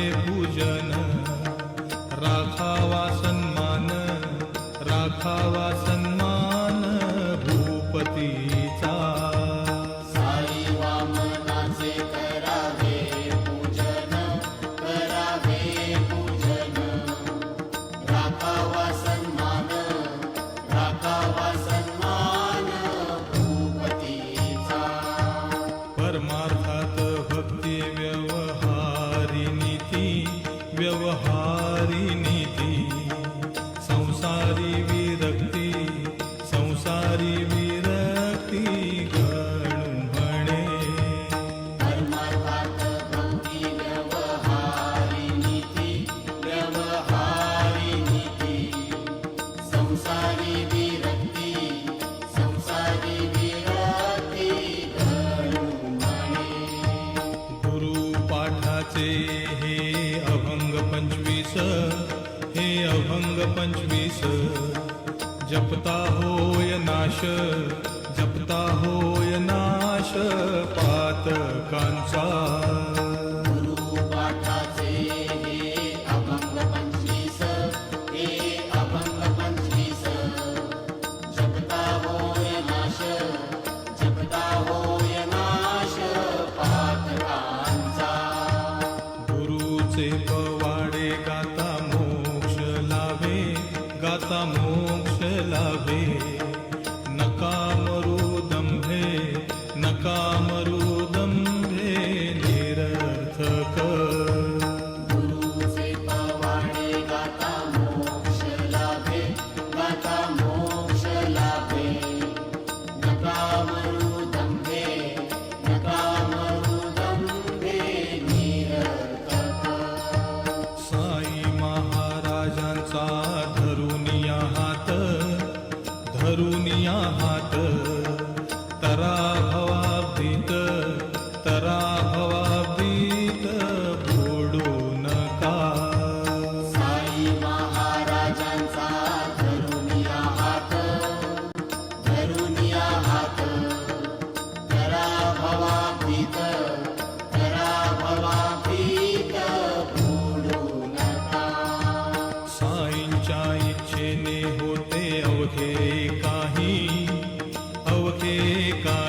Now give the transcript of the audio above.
पूजन, राखावा सन्मान, राखावा सन्मान भूपतीचा। साई वामनाचे करावे पूजन, करावे पूजन, राखावा सन्मान, राखावा सन्मान भूपतीचा। परमार्थात भक्ती व्यवहारी नीती, व्यवहारी नीती, संसारी विरक्ती, संसारी विरक्ती गणू म्हणे। परमार्थात भक्ती व्यवहारी नीती, व्यवहारी नीती, संसारी विरक्ती, संसारी विरक्ती गणू म्हणे। गुरुपाठाचे हे अभंग 25, हे अभंग 25, जपता होय नाश, जपता होय नाश पातकांचा। गुरुपाठाचे हे अभंग 25, हे अभंग 25, जपता होय नाश, जपता होय नाश पातकांचा। गुरुचे पवाडे गाता मोक्ष लाभे, गाता मोक्ष लाभे,